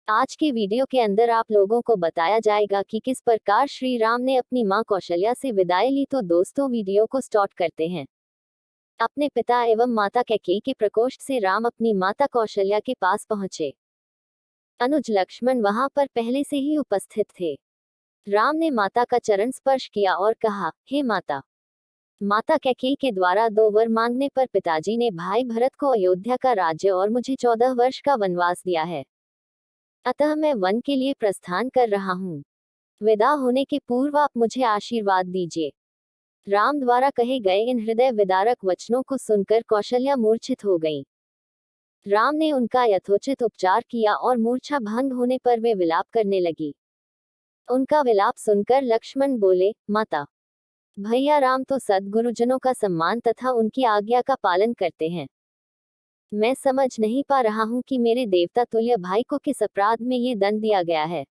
आज के वीडियो के अंदर आप लोगों को बताया जाएगा कि किस प्रकार श्री राम ने अपनी मां कौशल्या से विदाई ली। तो दोस्तों वीडियो को स्टार्ट करते हैं। अपने पिता एवं माता कैकेयी के प्रकोष्ठ से राम अपनी माता कौशल्या के पास पहुंचे। अनुज लक्ष्मण वहां पर पहले से ही उपस्थित थे। राम ने माता का चरण स्पर्श किया और कहा, हे माता। माता कैकेयी के द्वारा 2 वर मांगने पर पिताजी ने भाई भरत को अयोध्या का राज्य और मुझे 14 वर्ष का वनवास दिया है। अतः मैं वन के लिए प्रस्थान कर रहा हूँ। विदा होने के पूर्व आप मुझे आशीर्वाद दीजिए। राम द्वारा कहे गए इन हृदय विदारक वचनों को सुनकर कौशल्या मूर्छित हो गईं। राम ने उनका यथोचित उपचार किया और मूर्छा भंग होने पर वे विलाप करने लगी। उनका विलाप सुनकर लक्ष्मण बोले, माता, भैया राम तो सद्गुरुजनों का सम्मान तथा उनकी आज्ञा का पालन करते हैं। मैं समझ नहीं पा रहा हूं कि मेरे देवता तुल्य भाई को किस अपराध में ये दंड दिया गया है।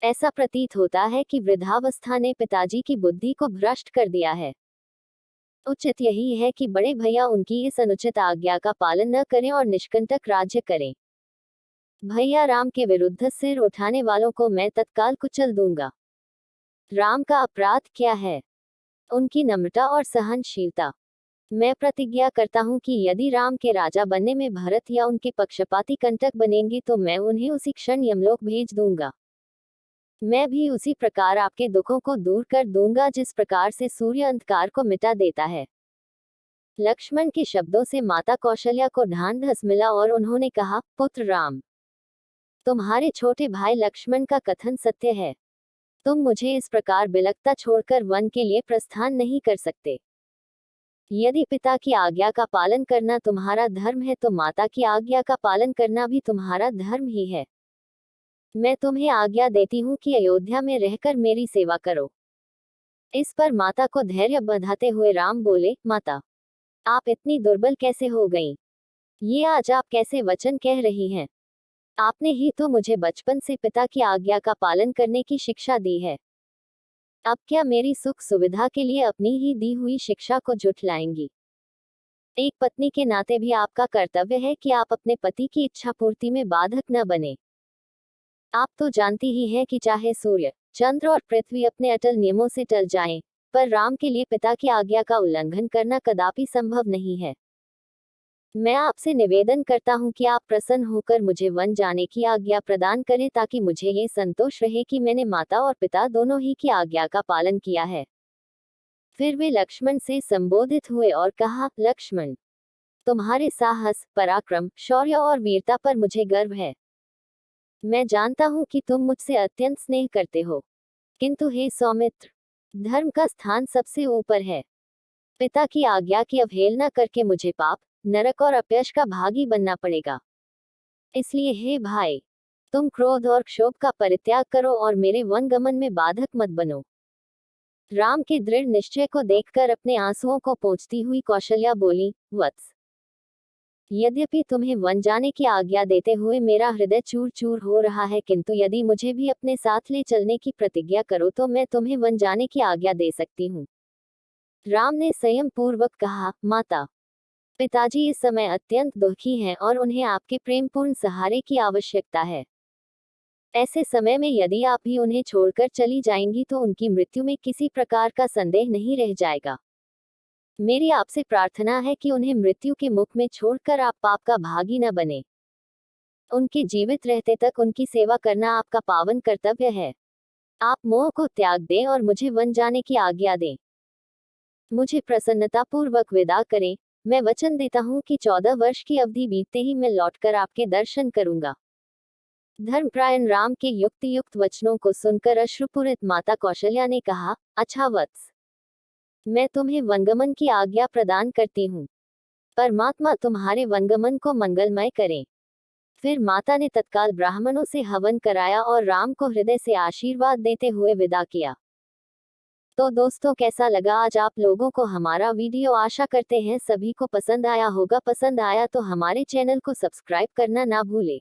ऐसा प्रतीत होता है कि वृद्धावस्था ने पिताजी की बुद्धि को भ्रष्ट कर दिया है। उचित यही है कि बड़े भैया उनकी इस अनुचित आज्ञा का पालन न करें और निष्कंटक राज्य करें। भैया राम के विरुद्ध सिर उठाने वालों को मैं तत्काल कुचल दूंगा। राम का अपराध क्या है? उनकी नम्रता और सहनशीलता। मैं प्रतिज्ञा करता हूँ कि यदि राम के राजा बनने में भरत या उनके पक्षपाती कंटक बनेंगे तो मैं उन्हें उसी क्षण यमलोक भेज दूंगा। मैं भी उसी प्रकार आपके दुखों को दूर कर दूंगा जिस प्रकार से सूर्य अंधकार को मिटा देता है। लक्ष्मण के शब्दों से माता कौशल्या को ढांढस मिला और उन्होंने कहा, पुत्र राम, तुम्हारे छोटे भाई लक्ष्मण का कथन सत्य है। तुम मुझे इस प्रकार बिलखता छोड़कर वन के लिए प्रस्थान नहीं कर सकते। यदि पिता की आज्ञा का पालन करना तुम्हारा धर्म है तो माता की आज्ञा का पालन करना भी तुम्हारा धर्म ही है। मैं तुम्हें आज्ञा देती हूँ कि अयोध्या में रहकर मेरी सेवा करो। इस पर माता को धैर्य बंधाते हुए राम बोले, माता, आप इतनी दुर्बल कैसे हो गईं? ये आज आप कैसे वचन कह रही हैं? आपने ही तो मुझे बचपन से पिता की आज्ञा का पालन करने की शिक्षा दी है। अब क्या मेरी सुख सुविधा के लिए अपनी ही दी हुई शिक्षा को झुठलाएंगी? एक पत्नी के नाते भी आपका कर्तव्य है कि आप अपने पति की इच्छा पूर्ति में बाधक न बने। आप तो जानती ही हैं कि चाहे सूर्य, चंद्र और पृथ्वी अपने अटल नियमों से टल जाएं, पर राम के लिए पिता की आज्ञा का उल्लंघन करना कदापि संभव नहीं है। मैं आपसे निवेदन करता हूं कि आप प्रसन्न होकर मुझे वन जाने की आज्ञा प्रदान करें ताकि मुझे ये संतोष रहे कि मैंने माता और पिता दोनों ही की आज्ञा का पालन किया है। फिर वे लक्ष्मण से संबोधित हुए और कहा, लक्ष्मण, तुम्हारे साहस, पराक्रम, शौर्य और वीरता पर मुझे गर्व है। मैं जानता हूं कि तुम मुझसे अत्यंत स्नेह करते हो, किंतु हे सौमित्र, धर्म का स्थान सबसे ऊपर है। पिता की आज्ञा की अवहेलना करके मुझे पाप, नरक और अपयश का भागी बनना पड़ेगा। इसलिए हे भाई, तुम क्रोध और क्षोभ का परित्याग करो और मेरे वनगमन में बाधक मत बनो। राम के दृढ़ निश्चय को देखकर अपने आंसुओं को पोंछती हुई कौशल्या बोली, वत्स, यद्यपि तुम्हें वन जाने की आज्ञा देते हुए मेरा हृदय चूर चूर हो रहा है, किंतु यदि मुझे भी अपने साथ ले चलने की प्रतिज्ञा करो तो मैं तुम्हें वन जाने की आज्ञा दे सकती हूँ। राम ने संयम पूर्वक कहा, माता, पिताजी इस समय अत्यंत दुखी हैं और उन्हें आपके प्रेमपूर्ण सहारे की आवश्यकता है। ऐसे समय में यदि आप भी उन्हें छोड़कर चली जाएंगी तो उनकी मृत्यु में किसी प्रकार का संदेह नहीं रह जाएगा। मेरी आपसे प्रार्थना है कि उन्हें मृत्यु के मुख में छोड़कर आप पाप का भागी न बने। उनके जीवित रहते तक उनकी सेवा करना आपका पावन कर्तव्य है। आप मोह को त्याग दें और मुझे वन जाने की आज्ञा दें। मुझे प्रसन्नतापूर्वक विदा करें। मैं वचन देता हूँ कि 14 वर्ष की अवधि बीतते ही मैं लौटकर आपके दर्शन करूंगा। धर्मप्रायण राम के युक्तियुक्त वचनों को सुनकर अश्रुपूरित माता कौशल्या ने कहा, अच्छा वत्स, मैं तुम्हें वनगमन की आज्ञा प्रदान करती हूँ। परमात्मा तुम्हारे वनगमन को मंगलमय करें। फिर माता ने तत्काल ब्राह्मणों से हवन कराया और राम को हृदय से आशीर्वाद देते हुए विदा किया। तो दोस्तों कैसा लगा आज आप लोगों को हमारा वीडियो? आशा करते हैं सभी को पसंद आया होगा। पसंद आया तो हमारे चैनल को सब्सक्राइब करना ना भूलें।